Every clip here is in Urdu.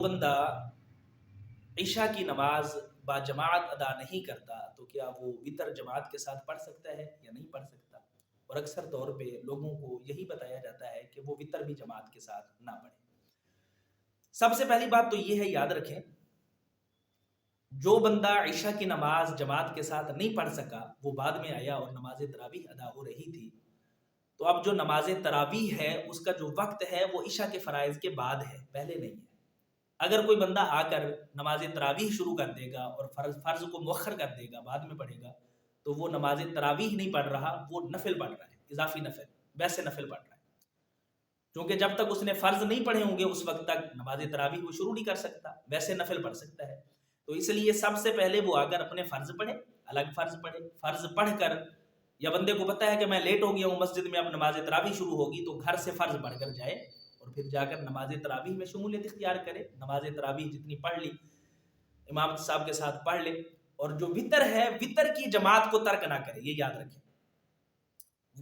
بندہ عشاء کی نماز باجماعت ادا نہیں کرتا تو کیا وہ وتر جماعت کے ساتھ پڑھ سکتا ہے یا نہیں پڑھ سکتا؟ اور اکثر طور پہ لوگوں کو یہی بتایا جاتا ہے کہ وہ وتر بھی جماعت کے ساتھ نہ پڑھے۔ سب سے پہلی بات تو یہ ہے، یاد رکھیں، جو بندہ عشاء کی نماز جماعت کے ساتھ نہیں پڑھ سکا، وہ بعد میں آیا اور نماز تراویح ادا ہو رہی تھی، تو اب جو نماز تراویح ہے اس کا جو وقت ہے وہ عشاء کے فرائض کے بعد ہے، پہلے نہیں ہے۔ اگر کوئی بندہ آ کر نماز تراویح شروع کر دے گا اور فرض کو مؤخر کر دے گا، بعد میں پڑھے گا، تو وہ نماز تراویح نہیں پڑھ رہا، وہ نفل پڑھ رہا ہے، اضافی نفل، ویسے نفل پڑھ رہا ہے، کیونکہ جب تک اس نے فرض نہیں پڑھے ہوں گے اس وقت تک نماز تراویح وہ شروع نہیں کر سکتا، ویسے نفل پڑھ سکتا ہے۔ تو اس لیے سب سے پہلے وہ آ کر اپنے فرض پڑھے، الگ فرض پڑھے، فرض پڑھ کر، یا بندے کو پتہ ہے کہ میں لیٹ ہو گیا ہوں مسجد میں، اب نماز تراویح شروع ہوگی، تو گھر سے فرض پڑھ کر جائے اور پھر جا کر نماز تراویح میں شمولیت اختیار کرے، نماز تراویح جتنی پڑھ لی امام صاحب کے ساتھ پڑھ لے، اور جو وتر ہے وتر کی جماعت کو ترک نہ کرے، یہ یاد رکھیں۔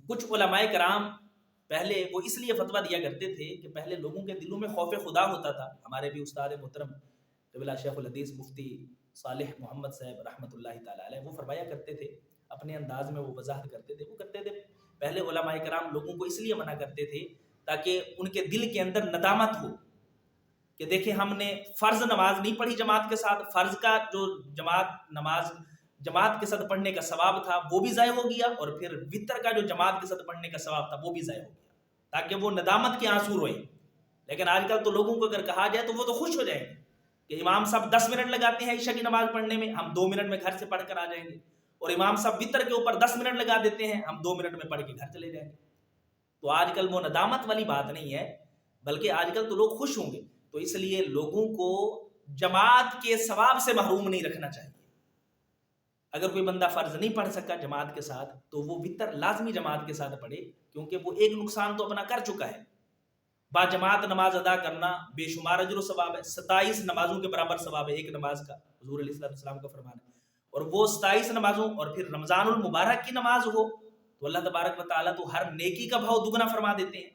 کچھ علماء کرام پہلے وہ اس لیے فتویٰ دیا کرتے تھے کہ پہلے لوگوں کے دلوں میں خوف خدا ہوتا تھا۔ ہمارے بھی استاد محترم قبلہ شیخ الحدیث مفتی صالح محمد صاحب رحمۃ اللہ تعالی علیہ، وہ فرمایا کرتے تھے، اپنے انداز میں وہ وضاحت کرتے تھے، وہ کہتے تھے پہلے علماء کرام لوگوں کو اس لیے منع کرتے تھے تاکہ ان کے دل کے اندر ندامت ہو کہ دیکھیں ہم نے فرض نماز نہیں پڑھی جماعت کے ساتھ، فرض کا جو نماز جماعت کے ساتھ پڑھنے کا ثواب تھا وہ بھی ضائع ہو گیا، اور پھر وتر کا جو جماعت کے ساتھ پڑھنے کا ثواب تھا وہ بھی ضائع ہو گیا، تاکہ وہ ندامت کے آنسو روئیں۔ لیکن آج کل تو لوگوں کو اگر کہا جائے تو وہ تو خوش ہو جائیں گے کہ امام صاحب 10 منٹ لگاتے ہیں عشاء کی نماز پڑھنے میں، ہم 2 منٹ میں گھر سے پڑھ کر آ جائیں گے، اور امام صاحب وتر کے اوپر 10 منٹ لگا دیتے ہیں، ہم 2 منٹ میں پڑھ کے گھر چلے جائیں گے۔ تو آج کل وہ ندامت والی بات نہیں ہے، بلکہ آج کل تو لوگ خوش ہوں گے۔ تو اس لیے لوگوں کو جماعت کے ثواب سے محروم نہیں رکھنا چاہیے۔ اگر کوئی بندہ فرض نہیں پڑھ سکا جماعت کے ساتھ تو وہ وتر لازمی جماعت کے ساتھ پڑھے، کیونکہ وہ ایک نقصان تو اپنا کر چکا ہے۔ با جماعت نماز ادا کرنا بے شمار اجر و ثواب ہے، 27 نمازوں کے برابر ثواب ہے ایک نماز کا، حضور علیہ السلام کا فرمان ہے۔ اور وہ 27 نمازوں، اور پھر رمضان المبارک کی نماز ہو تو اللہ تبارک و تعالیٰ تو ہر نیکی کا بھاؤ دگنا فرما دیتے ہیں۔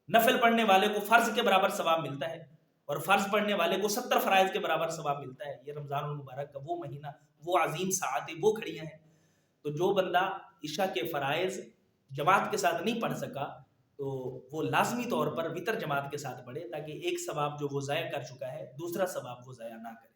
نفل پڑھنے والے کو فرض کے برابر ثواب ملتا ہے، اور فرض پڑھنے والے کو 70 فرائض کے برابر ثواب ملتا ہے۔ یہ رمضان المبارک کا وہ مہینہ، وہ عظیم ساعتیں، وہ کھڑیاں ہیں۔ تو جو بندہ عشاء کے فرائض جماعت کے ساتھ نہیں پڑھ سکا تو وہ لازمی طور پر وتر جماعت کے ساتھ پڑھے، تاکہ ایک ثواب جو وہ ضائع کر چکا ہے دوسرا ثواب وہ ضائع نہ کرے۔